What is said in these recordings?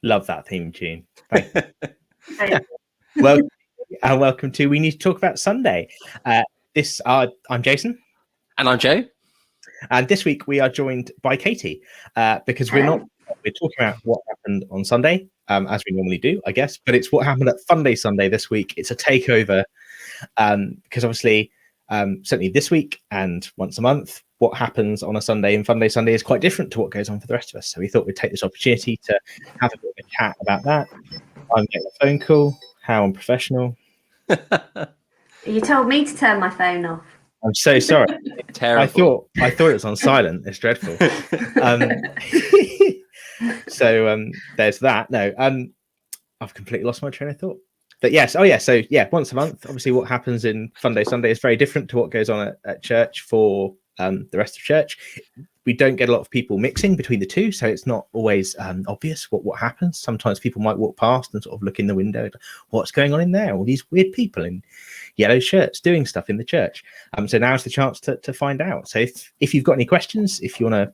Love that theme tune. Thank you. Well, and welcome to We Need to Talk About Sunday. I'm Jason. And I'm Joe. And this week we are joined by Katie because we're talking about what happened on Sunday, as we normally do, I guess, but it's what happened at Funday Sunday this week. It's a takeover because obviously, certainly this week and once a month, what happens on a Sunday and Funday Sunday is quite different to what goes on for the rest of us. So we thought we'd take this opportunity to have a bit of a chat about that. I'm getting a phone call. How unprofessional. You told me to turn my phone off. I'm so sorry. Terrible. I thought it was on silent. It's dreadful. So there's that. No, I've completely lost my train of thought. But yes, so once a month. Obviously, what happens in Funday Sunday is very different to what goes on at church for the rest of church. We don't get a lot of people mixing between the two, so it's not always obvious what happens. Sometimes people might walk past and sort of look in the window, what's going on in there? All these weird people in yellow shirts doing stuff in the church. So now's the chance to find out. So if you've got any questions, if you're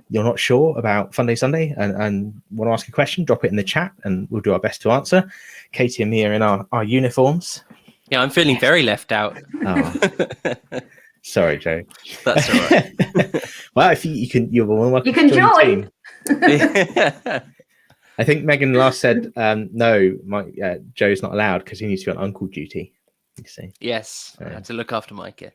not sure about Funday Sunday and want to ask a question, drop it in the chat and we'll do our best to answer. Katie and me are in our uniforms. Yeah, I'm feeling very left out. Oh. Sorry, Joe. That's all right. Well, if you're welcome. You can join. I think Megan last said no. Joe's not allowed because he needs to be on uncle duty. You see. Yes, I have to look after Micah.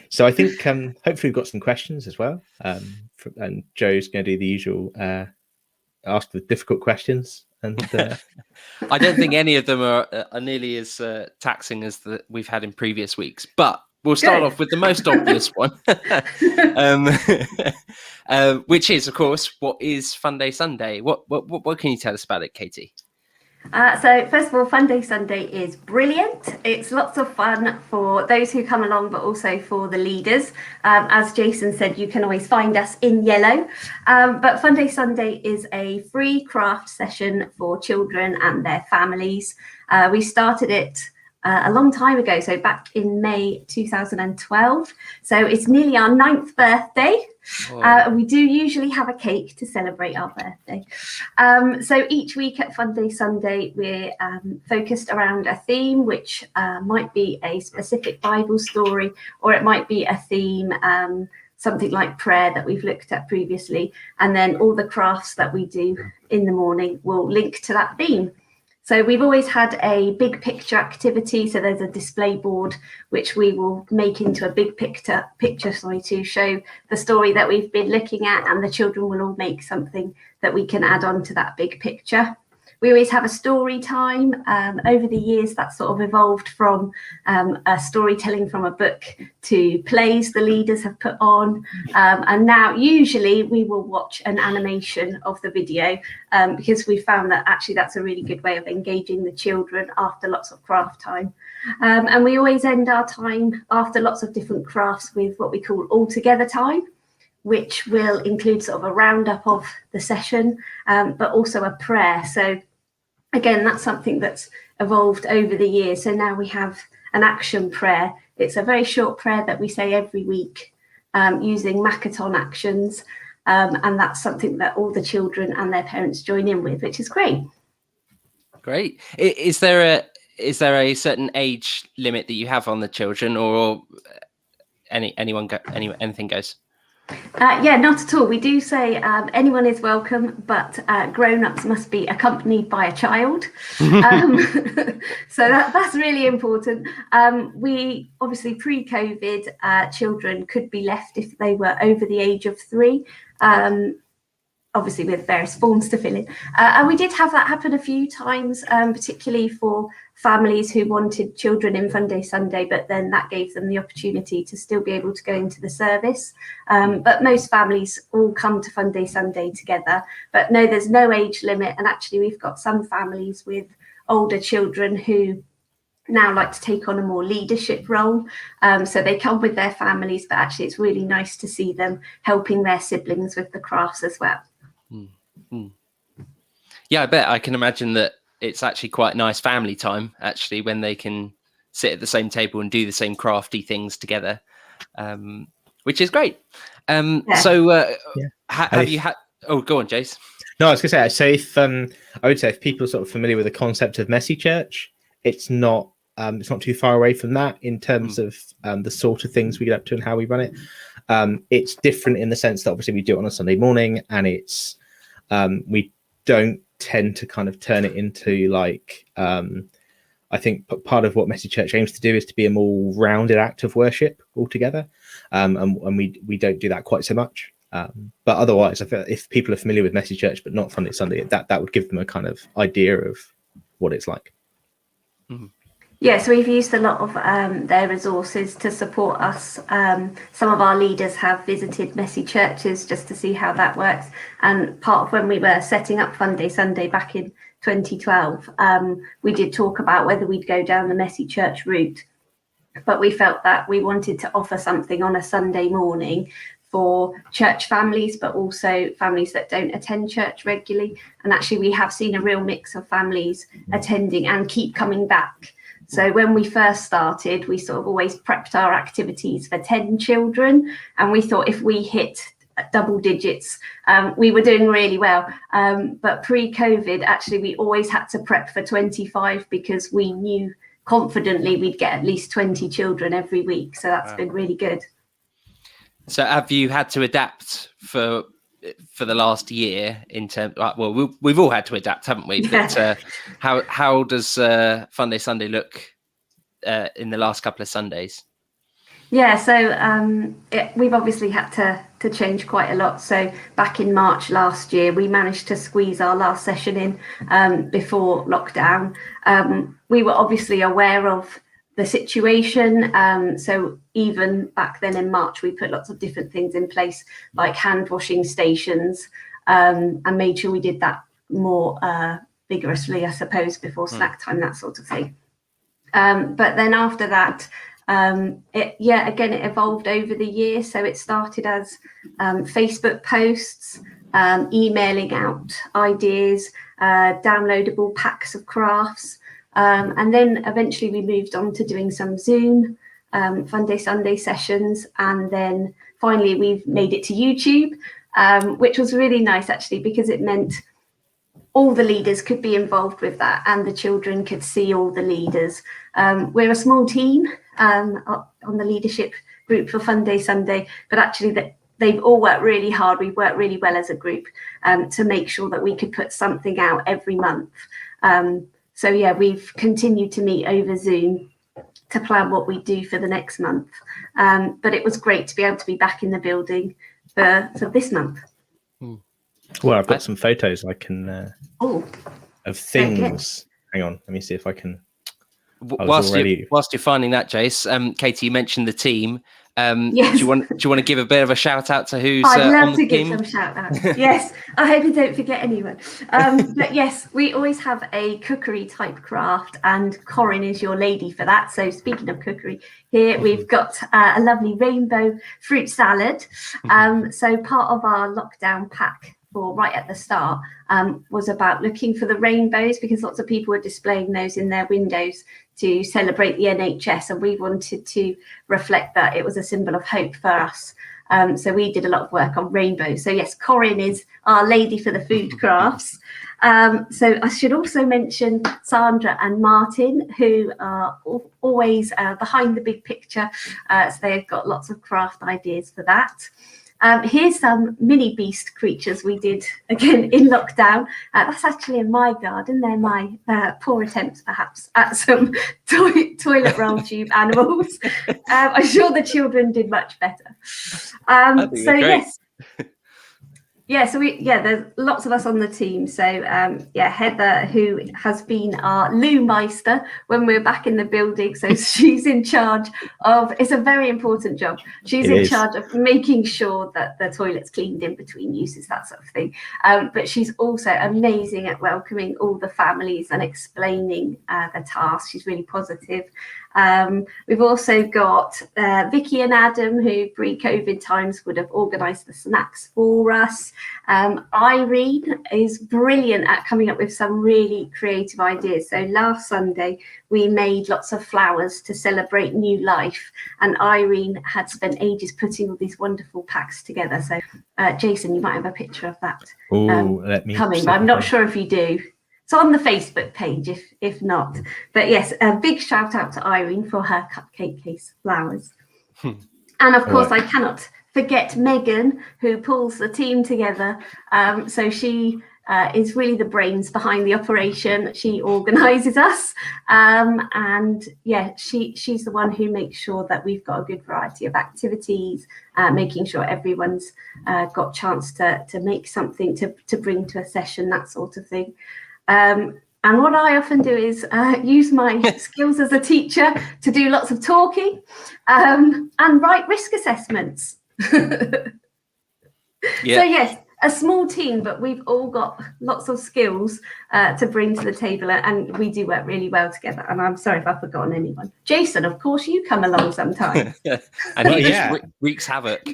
So I think hopefully we've got some questions as well. And Joe's going to do the usual ask the difficult questions. And I don't think any of them are nearly as taxing as we've had in previous weeks. But we'll start off with the most obvious one, which is, of course, what is Funday Sunday? What can you tell us about it, Katie? So first of all, Funday Sunday is brilliant. It's lots of fun for those who come along, but also for the leaders. As Jason said, you can always find us in yellow. But Funday Sunday is a free craft session for children and their families. We started it a long time ago, so back in May 2012. So it's nearly our 9th birthday. We do usually have a cake to celebrate our birthday. So each week at Funday Sunday, we're focused around a theme, which might be a specific Bible story, or it might be a theme, something like prayer that we've looked at previously. And then all the crafts that we do in the morning will link to that theme. So we've always had a big picture activity. So there's a display board, which we will make into a big picture to show the story that we've been looking at, and the children will all make something that we can add on to that big picture. We always have a story time. Over the years, that sort of evolved from a storytelling from a book to plays the leaders have put on. And now usually we will watch an animation of the video because we found that actually that's a really good way of engaging the children after lots of craft time. And we always end our time after lots of different crafts with what we call all together time, which will include sort of a roundup of the session, but also a prayer. So again, that's something that's evolved over the years. So now we have an action prayer. It's a very short prayer that we say every week using Makaton actions. And that's something that all the children and their parents join in with, which is great. Great. Is there a certain age limit that you have on the children, or anything goes? Yeah, not at all. We do say anyone is welcome, but grown-ups must be accompanied by a child. So that's really important. We obviously pre-COVID, children could be left if they were over the age of 3. Obviously with various forms to fill in. And we did have that happen a few times, particularly for families who wanted children in Funday Sunday, but then that gave them the opportunity to still be able to go into the service. But most families all come to Funday Sunday together. But no, there's no age limit. And actually we've got some families with older children who now like to take on a more leadership role. So they come with their families, but actually it's really nice to see them helping their siblings with the crafts as well. Yeah, I bet. I can imagine that it's actually quite nice family time, actually, when they can sit at the same table and do the same crafty things together, which is great. So have you had... Oh, go on, Jace. No, I was going to say, so if I would say if people are sort of familiar with the concept of messy church, it's not too far away from that in terms of the sort of things we get up to and how we run it. It's different in the sense that obviously we do it on a Sunday morning, and it's we don't tend to kind of turn it into like I think part of what Messy Church aims to do is to be a more rounded act of worship altogether, and we don't do that quite so much. But otherwise, I feel if people are familiar with Messy Church but not Funday Sunday, that would give them a kind of idea of what it's like. Mm-hmm. Yeah, so we've used a lot of their resources to support us. Some of our leaders have visited messy churches just to see how that works. And part of when we were setting up Funday Sunday back in 2012, we did talk about whether we'd go down the messy church route. But we felt that we wanted to offer something on a Sunday morning for church families, but also families that don't attend church regularly. And actually, we have seen a real mix of families attending and keep coming back. So when we first started, we sort of always prepped our activities for 10 children. And we thought if we hit double digits, we were doing really well. But pre-COVID, actually, we always had to prep for 25 because we knew confidently we'd get at least 20 children every week. So that's been really good. So have you had to adapt for the last year in terms? Well, we've all had to adapt, haven't we? Yeah. But how does Funday Sunday look in the last couple of Sundays? Yeah, so we've obviously had to change quite a lot. So back in March last year, we managed to squeeze our last session in before lockdown. We were obviously aware of the situation. So even back then in March, we put lots of different things in place, like hand washing stations, and made sure we did that more vigorously, I suppose, before snack time, that sort of thing. But then after that, it evolved over the year. So it started as Facebook posts, emailing out ideas, downloadable packs of crafts. And then eventually we moved on to doing some Zoom Funday Sunday sessions. And then finally we've made it to YouTube, which was really nice actually, because it meant all the leaders could be involved with that and the children could see all the leaders. We're a small team on the leadership group for Funday Sunday, but actually they've all worked really hard. We've worked really well as a group to make sure that we could put something out every month. So yeah, we've continued to meet over Zoom to plan what we do for the next month. But it was great to be able to be back in the building for this month. Well, I've got some photos I can of things. Hang on, let me see if I can. Whilst you're finding that, Jace, Katie, you mentioned the team. Yes. Do you want to give a bit of a shout out to who's I'd love on the to team? give some shout outs. Yes, I hope you don't forget anyone. But yes, we always have a cookery type craft, and Corinne is your lady for that. So speaking of cookery, here we've got a lovely rainbow fruit salad. So part of our lockdown pack for right at the start was about looking for the rainbows, because lots of people were displaying those in their windows to celebrate the NHS, and we wanted to reflect that it was a symbol of hope for us. So we did a lot of work on rainbows. So yes, Corinne is our lady for the food crafts. So I should also mention Sandra and Martin, who are always behind the big picture. So they've got lots of craft ideas for that. Here's some mini beast creatures we did again in lockdown. That's actually in my garden. They're my poor attempts perhaps at some toilet roll tube animals. I'm sure the children did much better. So yes. There's lots of us on the team. So Heather, who has been our loo meister when we're back in the building. So she's in charge of, it's a very important job. She's in charge of making sure that the toilet's cleaned in between uses, that sort of thing. But she's also amazing at welcoming all the families and explaining the task. She's really positive. We've also got Vicky and Adam, who pre-COVID times would have organised the snacks for us. Irene is brilliant at coming up with some really creative ideas. So last Sunday, we made lots of flowers to celebrate new life. And Irene had spent ages putting all these wonderful packs together. So Jason, you might have a picture of that let me coming, but I'm not sure if you do. It's on the Facebook page if not. But yes, a big shout out to Irene for her cupcake case flowers. And of course, I cannot forget Megan, who pulls the team together. So she is really the brains behind the operation. She organises us. And yeah, she's the one who makes sure that we've got a good variety of activities, making sure everyone's got chance to make something to bring to a session, that sort of thing. And what I often do is use my skills as a teacher to do lots of talking and write risk assessments. So yes, a small team, but we've all got lots of skills to bring to the table, and we do work really well together. And I'm sorry if I've forgotten anyone. Jason, of course, you come along sometimes. And he just wreaks havoc.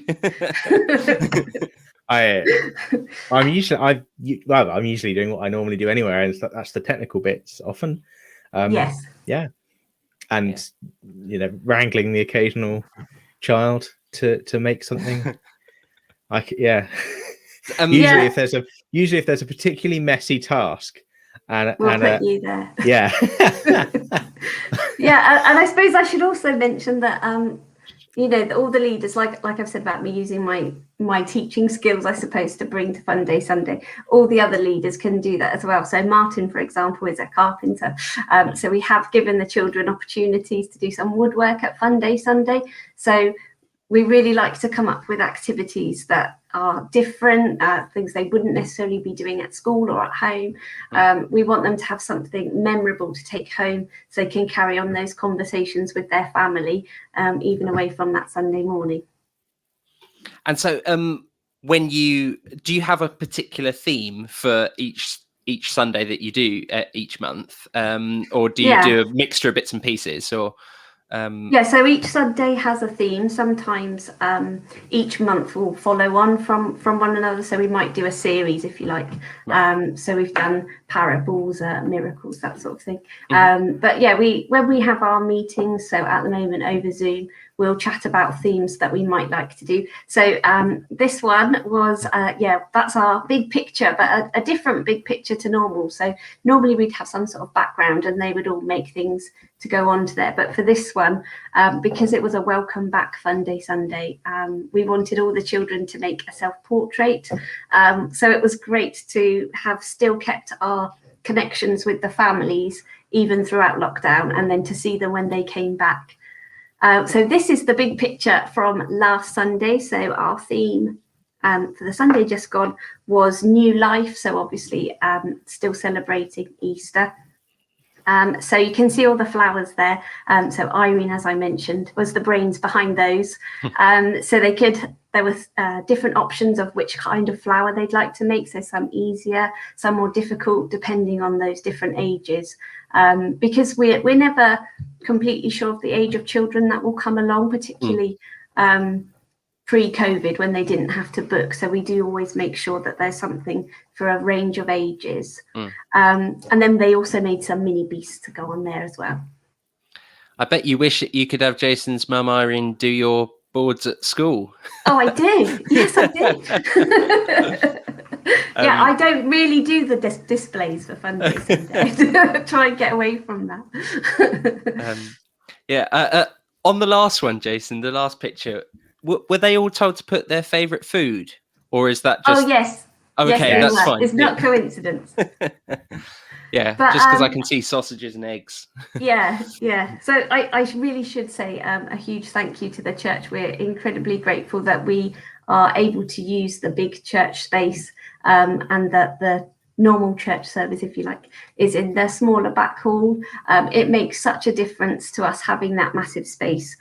I'm usually doing what I normally do anywhere, and that's the technical bits often. Yes. Yeah. And wrangling the occasional child to make something. Usually if there's a particularly messy task, we'll put you there. Yeah. Yeah, and I suppose I should also mention that all the leaders, like I've said about me using my teaching skills, I suppose, to bring to Funday Sunday, all the other leaders can do that as well. So Martin, for example, is a carpenter. So we have given the children opportunities to do some woodwork at Funday Sunday. So we really like to come up with activities that are different, things they wouldn't necessarily be doing at school or at home. We want them to have something memorable to take home so they can carry on those conversations with their family, even away from that Sunday morning. And so do you have a particular theme for each Sunday that you do each month? Or do you do a mixture of bits and pieces? Or so each Sunday has a theme. Sometimes each month will follow on from one another, so we might do a series, if you like. So we've done parables, miracles, that sort of thing. But yeah, when we have our meetings, so at the moment over Zoom, we'll chat about themes that we might like to do. So this one was that's our big picture, but a different big picture to normal. So normally we'd have some sort of background and they would all make things to go on to there, but for this one, because it was a welcome back Funday Sunday, we wanted all the children to make a self-portrait. So it was great to have still kept our connections with the families even throughout lockdown, and then to see them when they came back. So this is the big picture from last Sunday. So our theme for the Sunday just gone was new life, so obviously still celebrating Easter. So you can see all the flowers there. So Irene, as I mentioned, was the brains behind those. So there was different options of which kind of flower they'd like to make. So some easier, some more difficult, depending on those different ages. Because we're never completely sure of the age of children that will come along, particularly pre-COVID when they didn't have to book. So we do always make sure that there's something for a range of ages. And then they also made some mini beasts to go on there as well. I bet you wish that you could have Jason's mum Irene do your boards at school. Oh, I do. Yes, I do. Yeah, I don't really do the displays for Funday Sunday. Try and get away from that. On the last one, Jason, the last picture, were they all told to put their favourite food, or is that just? Oh yes. Oh, okay, yes, that's fine. It's not coincidence. Yeah, but, just because I can see sausages and eggs. Yeah. So I really should say a huge thank you to the church. We're incredibly grateful that we are able to use the big church space, and that the normal church service, if you like, is in the smaller back hall. It makes such a difference to us having that massive space,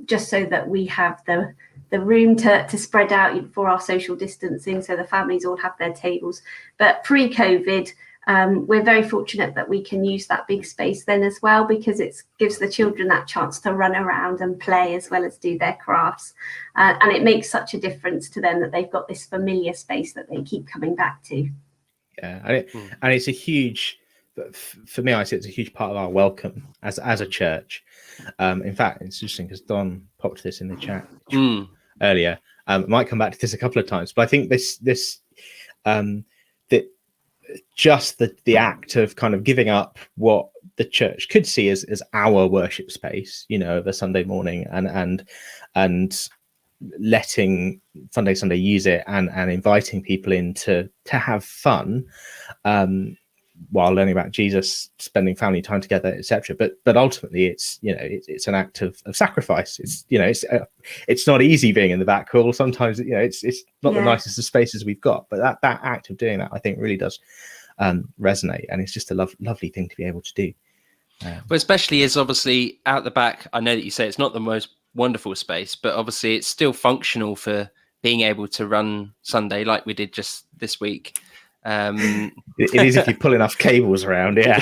just so that we have the room to spread out for our social distancing, so the families all have their tables. But pre-COVID, we're very fortunate that we can use that big space then as well, because it gives the children that chance to run around and play as well as do their crafts. And it makes such a difference to them that they've got this familiar space that they keep coming back to. Yeah, and it's a huge, for me, I see it's a huge part of our welcome as a church. In fact, it's interesting because Don popped this in the chat earlier. Might come back to this a couple of times, but I think that just the act of kind of giving up what the church could see as our worship space, of a Sunday morning, and letting Funday Sunday use it and inviting people in to have fun while learning about Jesus, spending family time together, etc. But ultimately, it's an act of sacrifice. It's not easy being in the back hall. Sometimes it's not the nicest of spaces we've got. But that act of doing that, I think, really does resonate, and it's just a lovely thing to be able to do. Well, especially as obviously out the back, I know that you say it's not the most wonderful space, but obviously it's still functional for being able to run Sunday like we did just this week. It is if you pull enough cables around, yeah.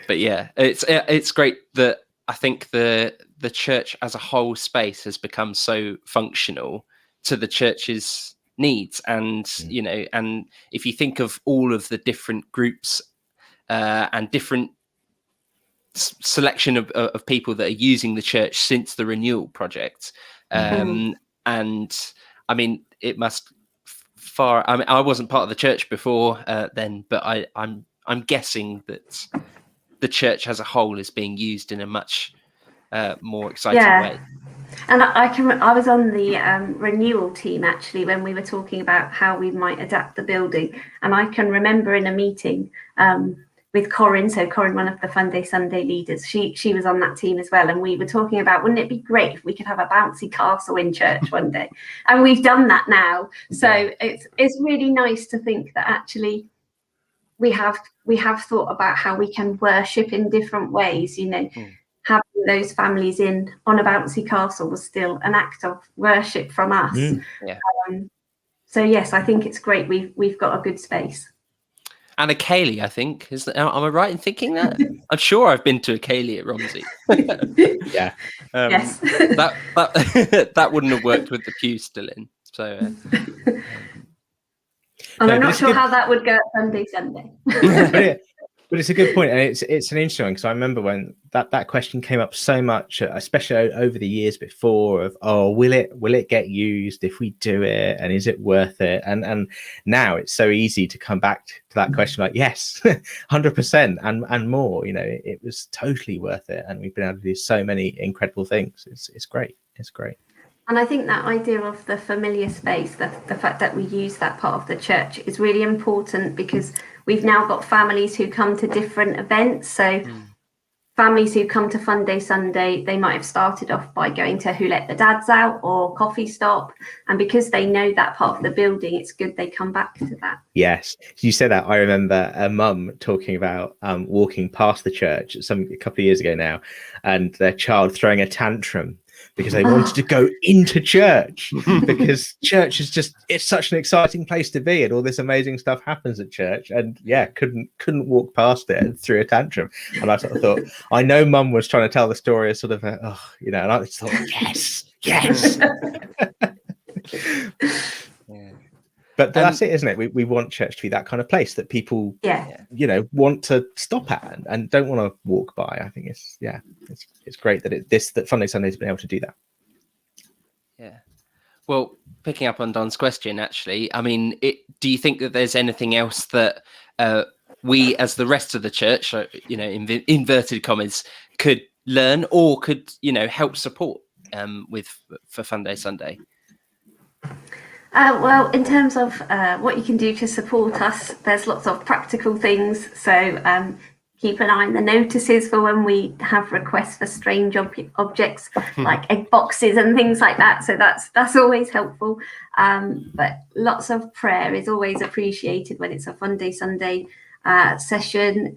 But yeah, it's great that I think the church as a whole space has become so functional to the church's needs, and and if you think of all of the different groups and different selection of people that are using the church since the renewal project, and I mean, it must I wasn't part of the church before then, but I'm guessing that the church as a whole is being used in a much more exciting way. And I was on the renewal team actually when we were talking about how we might adapt the building, and I can remember in a meeting with Corinne, so Corinne, one of the Funday Sunday leaders, she was on that team as well, and we were talking about, wouldn't it be great if we could have a bouncy castle in church one day? And we've done that now, so it's really nice to think that actually we have thought about how we can worship in different ways. Having those families in on a bouncy castle was still an act of worship from us. So yes, I think it's great we've got a good space. And a Kaylee, I think. Am I right in thinking that? I'm sure I've been to a Kaylee at Romsey. Yeah. Yes. That wouldn't have worked with the pew still in. So. And I'm not sure how that would go at Funday Sunday. But it's a good point, and it's an interesting one, because I remember when that question came up so much, especially over the years before, of will it get used if we do it, and is it worth it? And now it's so easy to come back to that question like, yes, 100% and more. It was totally worth it, and we've been able to do so many incredible things. It's great. It's great. And I think that idea of the familiar space, the fact that we use that part of the church is really important, because we've now got families who come to different events. So families who come to Funday Sunday, they might have started off by going to Who Let the Dads Out or Coffee Stop. And because they know that part of the building, it's good they come back to that. Yes. You said that. I remember a mum talking about walking past the church a couple of years ago now, and their child throwing a tantrum because they wanted to go into church, because church is it's such an exciting place to be, and all this amazing stuff happens at church, and couldn't walk past it and threw a tantrum. And I sort of thought, I know mum was trying to tell the story as sort of and I just thought, yes. But that's it, isn't it? We want church to be that kind of place that people, want to stop at and don't want to walk by. I think it's great that that Funday Sunday has been able to do that. Yeah. Well, picking up on Don's question, actually, I mean, do you think that there's anything else that we, as the rest of the church, in inverted commas, could learn or could help support for Funday Sunday? Well, in terms of what you can do to support us, there's lots of practical things. So keep an eye on the notices for when we have requests for strange objects like egg boxes and things like that. So that's always helpful. But lots of prayer is always appreciated when it's a Funday Sunday session.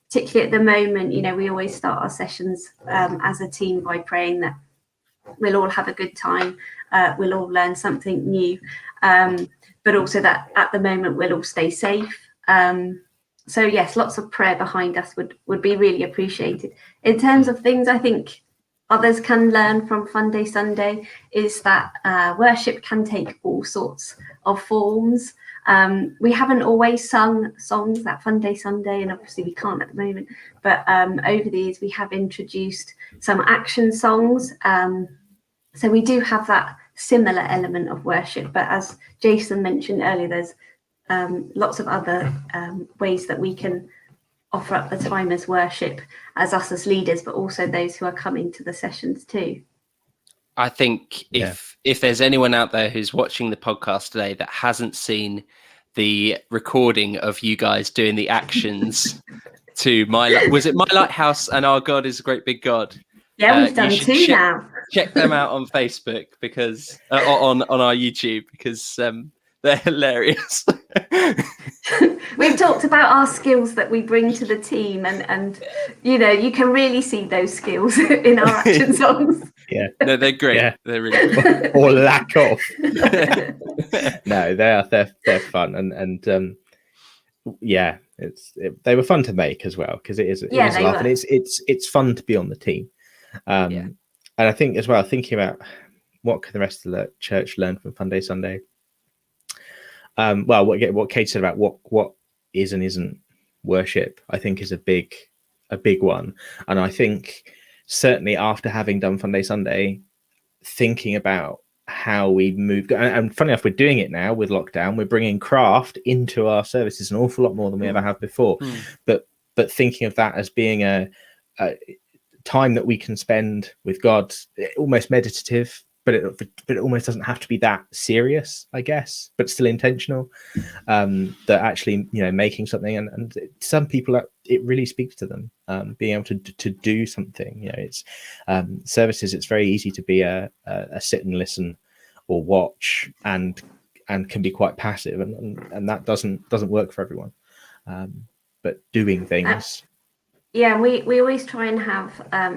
Particularly at the moment, we always start our sessions as a team by praying that we'll all have a good time. We'll all learn something new. but also that at the moment we'll all stay safe. So yes, lots of prayer behind us would be really appreciated. In terms of things I think others can learn from Funday Sunday is that worship can take all sorts of forms. We haven't always sung songs that Funday Sunday, and obviously we can't at the moment, but over the years we have introduced some action songs. So we do have that similar element of worship, but as Jason mentioned earlier, there's lots of other ways that we can offer up the time as worship as us as leaders, but also those who are coming to the sessions too. I think if there's anyone out there who's watching the podcast today that hasn't seen the recording of you guys doing the actions to was it My Lighthouse and Our God is a Great Big God? Yeah, we've done two now. Check them out on Facebook because on our YouTube, because they're hilarious. We've talked about our skills that we bring to the team, and you know, you can really see those skills in our action songs. Yeah, no, they're great. Yeah. They're really great. or lack of. No, they're fun, and yeah, they were fun to make as well, because it is a laugh, and it's fun to be on the team. And I think as well, thinking about what can the rest of the church learn from Funday Sunday. Well, what Kate said about what is and isn't worship, I think is a big one. And I think certainly after having done Funday Sunday, thinking about how we move, and funny enough, we're doing it now with lockdown. We're bringing craft into our services an awful lot more than we ever have before. But thinking of that as being a time that we can spend with God, almost meditative, but it almost doesn't have to be that serious, I guess, but still intentional. That actually, you know, making something, and some people, it really speaks to them, being able to do something. You know, it's services. It's very easy to be a sit and listen or watch, and can be quite passive, and that doesn't work for everyone. But doing things. Yeah, we always try and have,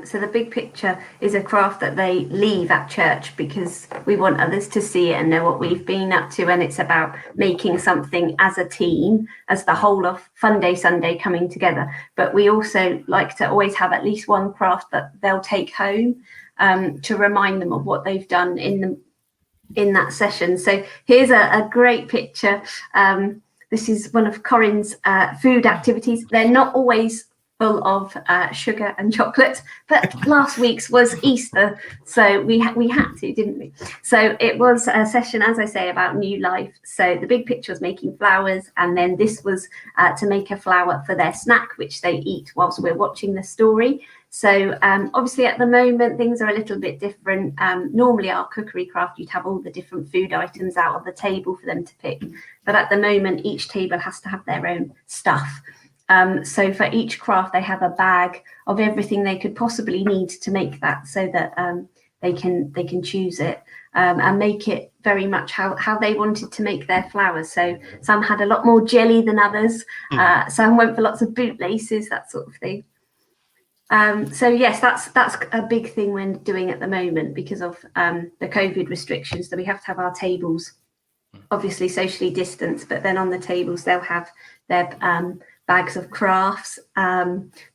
so the big picture is a craft that they leave at church, because we want others to see it and know what we've been up to. And it's about making something as a team, as the whole of Funday Sunday coming together. But we also like to always have at least one craft that they'll take home to remind them of what they've done in that session. So here's a great picture. This is one of Corinne's food activities. They're not always full of sugar and chocolate, but last week's was Easter, so we had to, didn't we? So it was a session, as I say, about new life. So the big picture was making flowers, and then this was to make a flower for their snack, which they eat whilst we're watching the story. So obviously at the moment things are a little bit different. Normally our cookery craft, you'd have all the different food items out on the table for them to pick, but at the moment each table has to have their own stuff. So for each craft, they have a bag of everything they could possibly need to make that, so that they can choose it and make it very much how they wanted to make their flowers. So some had a lot more jelly than others. Some went for lots of bootlaces, that sort of thing. So yes, that's a big thing we're doing at the moment because of the COVID restrictions. So we have to have our tables obviously socially distanced, but then on the tables they'll have their bags of crafts.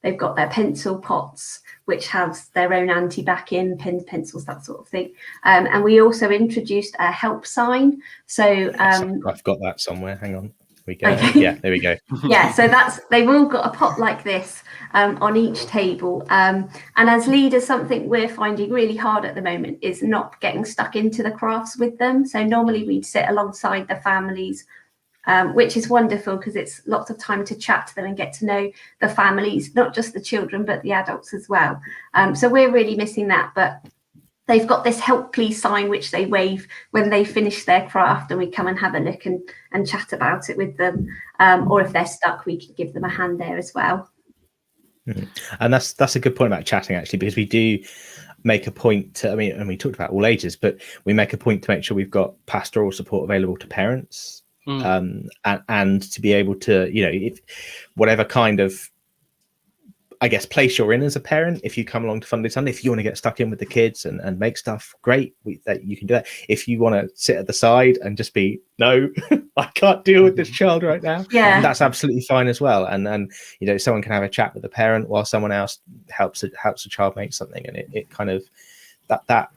They've got their pencil pots, which has their own anti-back-in, pens, pencils, that sort of thing. And we also introduced a help sign. So I've got that somewhere. Hang on. We go. Okay. Yeah, there we go. Yeah, so they've all got a pot like this on each table. And as leaders, something we're finding really hard at the moment is not getting stuck into the crafts with them. So normally we'd sit alongside the families, which is wonderful because it's lots of time to chat to them and get to know the families, not just the children, but the adults as well. So we're really missing that. But they've got this help please sign, which they wave when they finish their craft, and we come and have a look and chat about it with them. Or if they're stuck, we can give them a hand there as well. And that's a good point about chatting, actually, because we do make a point to, I mean, and we talked about all ages, but we make a point to make sure we've got pastoral support available to parents. And to be able to, you know, if whatever kind of I guess, place you're in as a parent. If you come along to Funday Sunday, if you want to get stuck in with the kids and make stuff, great, that you can do that. If you want to sit at the side and just be, no, I can't deal with this child right now, that's absolutely fine as well. And you know, someone can have a chat with the parent while someone else helps the child make something, and it kind of that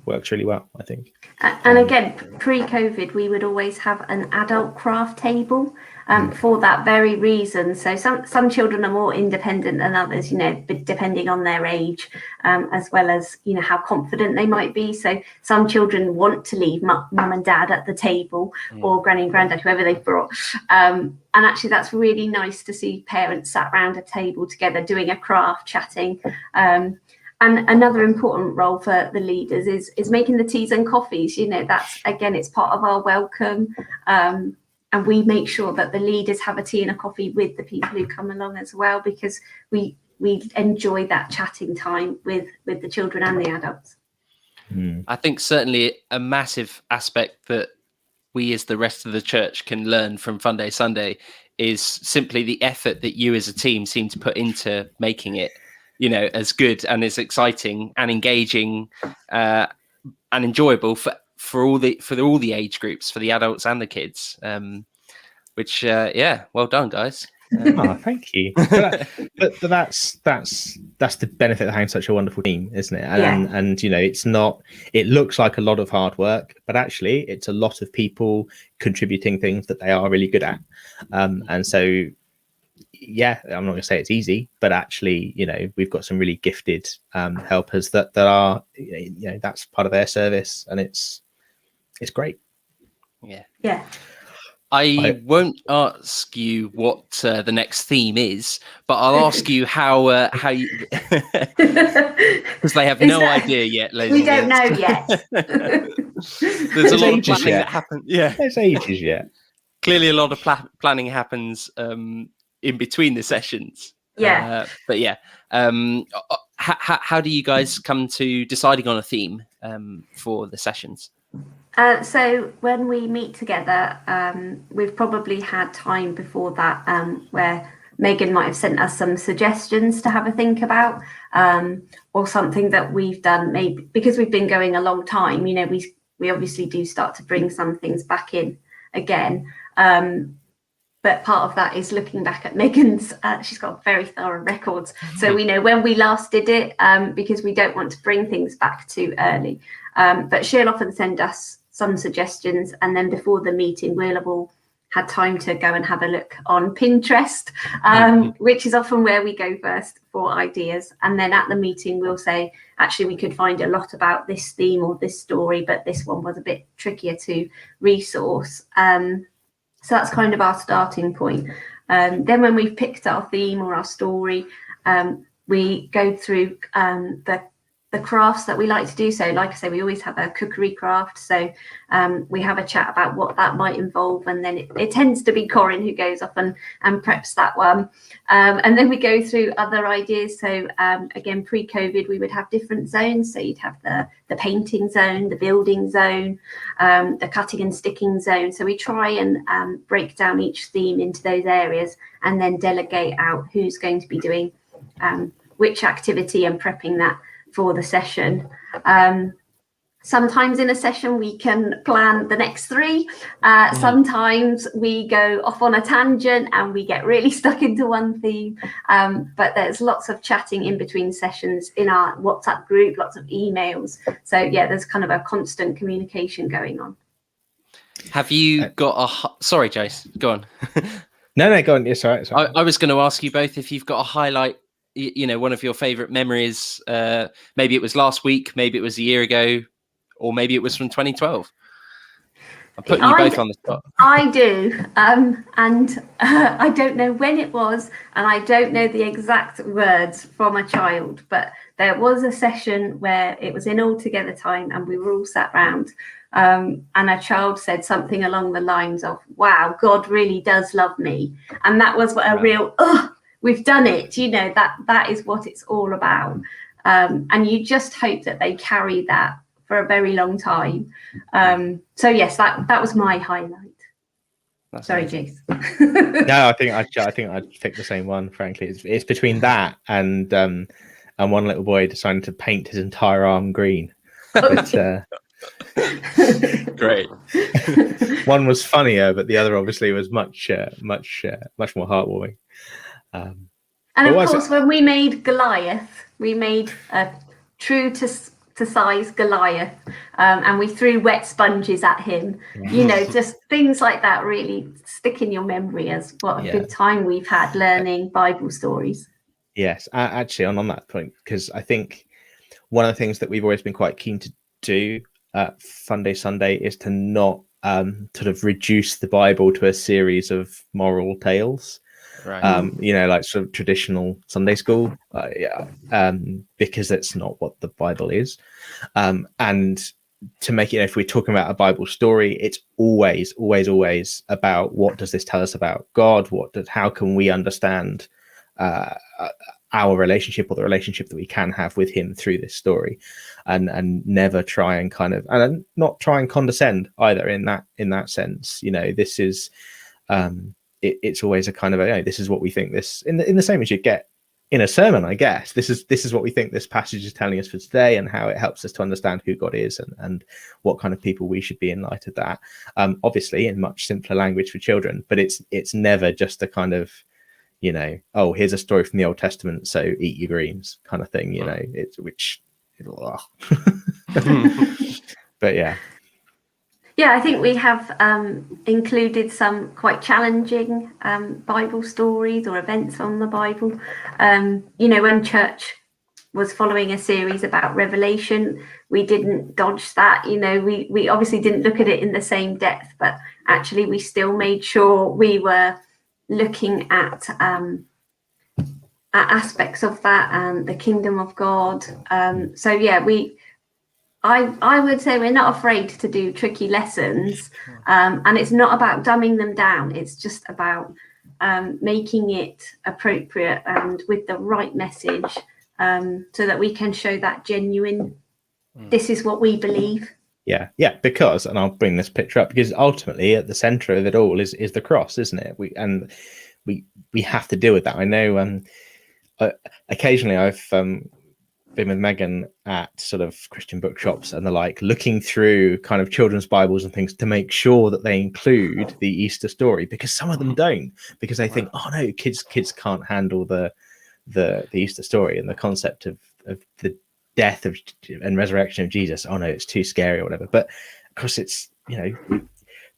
works really well, I think. And again, pre-COVID, we would always have an adult craft table for that very reason. So some children are more independent than others, you know, depending on their age, as well as, you know, how confident they might be. So some children want to leave mum and dad at the table, or granny and granddad, whoever they've brought. And actually, that's really nice to see parents sat around a table together doing a craft, chatting. And another important role for the leaders is making the teas and coffees. You know, that's, again, it's part of our welcome. And we make sure that the leaders have a tea and a coffee with the people who come along as well, because we enjoy that chatting time with the children and the adults. I think certainly a massive aspect that we as the rest of the church can learn from Funday Sunday is simply the effort that you as a team seem to put into making it, you know, as good and as exciting and engaging and enjoyable for all the age groups, for the adults and the kids. Which well done, guys. Thank you. But that's the benefit of having such a wonderful team, isn't it? And you know, it looks like a lot of hard work, but actually it's a lot of people contributing things that they are really good at. And so yeah, I'm not going to say it's easy, but actually, you know, we've got some really gifted helpers that are, you know, that's part of their service, and it's great. Yeah. I won't ask you what the next theme is, but I'll ask you how you, because they have no idea yet. We don't know yet. There's a lot of planning that happens. Yeah, there's ages yet. Clearly, a lot of planning happens in between the sessions. Yeah. But yeah, how do you guys come to deciding on a theme for the sessions? So when we meet together, we've probably had time before that where Megan might have sent us some suggestions to have a think about, or something that we've done, maybe because we've been going a long time, you know, we obviously do start to bring some things back in again. But part of that is looking back at Megan's, she's got very thorough records. So we know when we last did it, because we don't want to bring things back too early. But she'll often send us some suggestions, and then before the meeting, we'll have all had time to go and have a look on Pinterest, which is often where we go first for ideas. And then at the meeting, we'll say, actually, we could find a lot about this theme or this story, but this one was a bit trickier to resource. So that's kind of our starting point. Then when we've picked our theme or our story, we go through the crafts that we like to do. So like I say, we always have a cookery craft. So we have a chat about what that might involve. And then it tends to be Corinne who goes off and preps that one. And then we go through other ideas. So again, pre-COVID, we would have different zones. So you'd have the painting zone, the building zone, the cutting and sticking zone. So we try and break down each theme into those areas and then delegate out who's going to be doing which activity and prepping that for the session. Sometimes in a session we can plan the next three. Sometimes we go off on a tangent and we get really stuck into one theme. But there's lots of chatting in between sessions in our WhatsApp group, lots of emails. So yeah, there's kind of a constant communication going on. Have you got sorry, Jace, go on. No, go on. It's all right. It's all right. I was going to ask you both if you've got a highlight, you know, one of your favorite memories. Maybe it was last week, maybe it was a year ago, or maybe it was from 2012. I'm putting you both on the spot. I do. And I don't know when it was, and I don't know the exact words from a child, but there was a session where it was in all together time and we were all sat round. And a child said something along the lines of, wow, God really does love me. And that was a real, we've done it. You know, that is what it's all about. And you just hope that they carry that for a very long time. So yes, that was my highlight. Sorry, Jace. No, I think I'd pick the same one. Frankly, it's between that and one little boy deciding to paint his entire arm green. But, great. one was funnier, but the other obviously was much more heartwarming. And of course, when we made Goliath, we made a true to size Goliath, and we threw wet sponges at him. Just things like that really stick in your memory as what a good time we've had learning Bible stories. Yes, actually, on that point, because I think one of the things that we've always been quite keen to do at Funday Sunday is to not sort of reduce the Bible to a series of moral tales. Right. Like sort of traditional Sunday school, because that's not what the Bible is. And to make it, if we're talking about a Bible story, it's always about what does this tell us about God? How can we understand our relationship, or the relationship that we can have with Him through this story, and never try and and not try and condescend either in that sense. This is. It's always a kind of this is what we think this in the same as you get in a sermon, I guess. This is what we think this passage is telling us for today, and how it helps us to understand who God is and what kind of people we should be in light of that. Obviously in much simpler language for children, but it's never just a kind of here's a story from the Old Testament, so eat your greens kind of thing. But yeah, I think we have included some quite challenging Bible stories or events on the Bible. When church was following a series about Revelation, we didn't dodge that. We obviously didn't look at it in the same depth, but actually we still made sure we were looking at aspects of that and the kingdom of God. I would say we're not afraid to do tricky lessons, and it's not about dumbing them down. It's just about making it appropriate and with the right message, so that we can show that genuine, this is what we believe. Yeah, because, and I'll bring this picture up, because ultimately at the center of it all is the cross, isn't it? We have to deal with that. I know occasionally I've been with Megan at sort of Christian bookshops and the like, looking through kind of children's Bibles and things to make sure that they include the Easter story, because some of them don't, because they think, oh no, kids can't handle the Easter story and the concept of the death and resurrection of Jesus. Oh no, it's too scary or whatever. But of course it's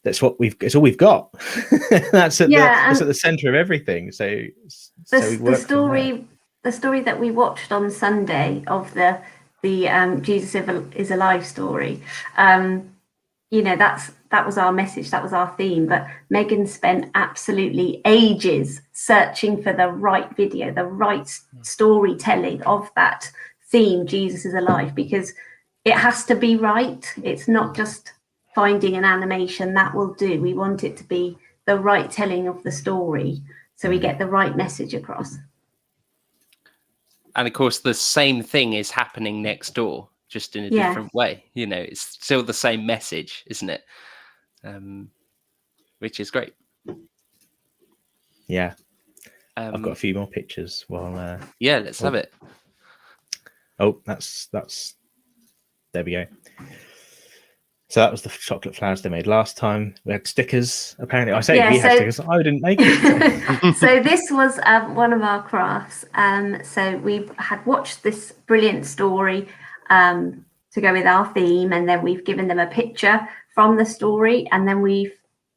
that's what it's all we've got. That's at the center of everything. So the story that we watched on Sunday of the Jesus is Alive story, that was our message, that was our theme. But Megan spent absolutely ages searching for the right video, the right storytelling of that theme, Jesus is Alive, because it has to be right. It's not just finding an animation that will do. We want it to be the right telling of the story, so we get the right message across. And of course, the same thing is happening next door, just in a different way. It's still the same message, isn't it? Which is great. Yeah. I've got a few more pictures. Let's have it. Oh, that's. There we go. So that was the chocolate flowers they made last time. We had stickers. Apparently, we had stickers. I didn't make it. So this was one of our crafts. So we had watched this brilliant story to go with our theme, and then we've given them a picture from the story, and then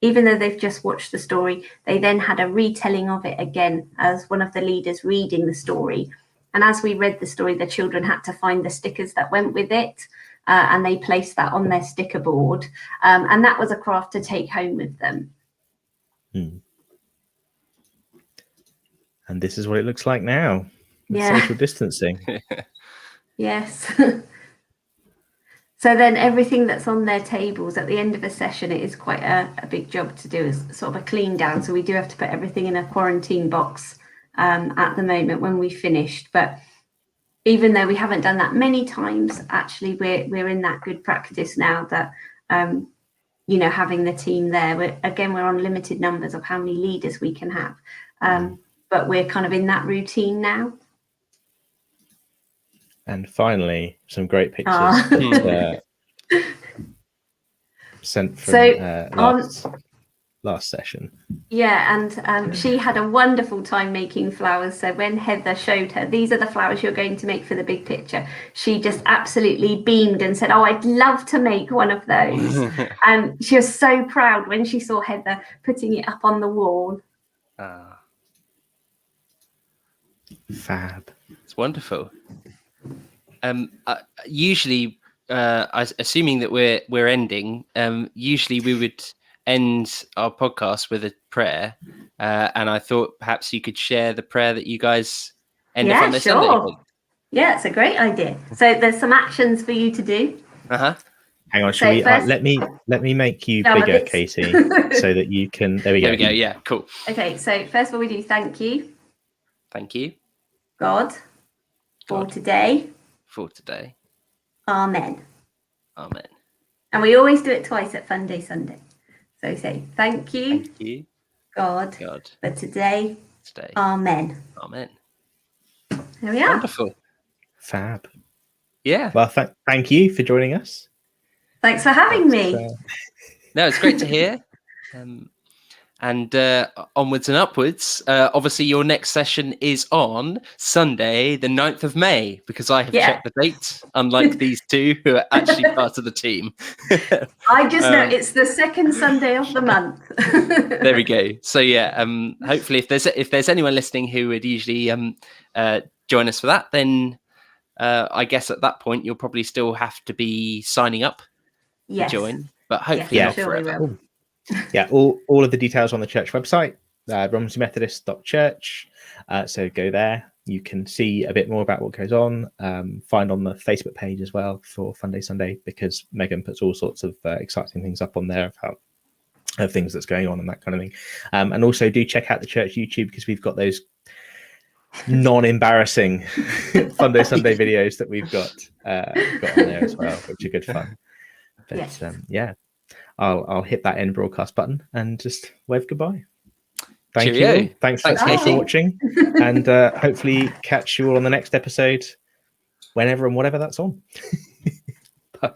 even though they've just watched the story, they then had a retelling of it again as one of the leaders reading the story. And as we read the story, the children had to find the stickers that went with it. And they placed that on their sticker board, and that was a craft to take home with them. And this is what it looks like now. Social distancing. Yes. So then everything that's on their tables at the end of a session, it is quite a big job to do, is sort of a clean down. So we do have to put everything in a quarantine box at the moment when we finished. But even though we haven't done that many times, actually we're in that good practice now that having the team there. We're on limited numbers of how many leaders we can have, but we're kind of in that routine now. And finally, some great pictures that, sent from last session. Yeah, and she had a wonderful time making flowers. So when Heather showed her, these are the flowers you're going to make for the big picture, she just absolutely beamed and said, "Oh, I'd love to make one of those." And she was so proud when she saw Heather putting it up on the wall. Fab. It's wonderful. Usually, assuming that we're ending, usually we would end our podcast with a prayer, and I thought perhaps you could share the prayer that you guys end up on this Sunday with. Yeah, it's a great idea. So there's some actions for you to do. Hang on, shall we? Let me make you bigger, Katie, so that you can. There we go. There we go. Yeah, cool. Okay, so first of all, we do thank you. Thank you, God, for today. For today. Amen. Amen. And we always do it twice at Funday Sunday. So say thank you. Thank you, God, for today. Amen. Amen. There we are. Wonderful. Fab. Yeah. Well, thank you for joining us. Thanks for having me. No, it's great to hear. And onwards and upwards. Obviously, your next session is on Sunday, the 9th of May, because I have checked the date, unlike these two who are actually part of the team. I just know it's the second Sunday of the month. There we go. So yeah, hopefully if there's anyone listening who would usually join us for that, then I guess at that point you'll probably still have to be signing up to join, but hopefully not forever. Yeah, all of the details on the church website, romseymethodist.church. So go there. You can see a bit more about what goes on. Find on the Facebook page as well for Funday Sunday, because Megan puts all sorts of exciting things up on there of things that's going on and that kind of thing. And also do check out the church YouTube, because we've got those non-embarrassing Funday Sunday videos that we've got on there as well, which are good fun. But I'll hit that end broadcast button and just wave goodbye. Thank you all. Thanks for watching, and hopefully catch you all on the next episode, whenever and whatever that's on. Bye.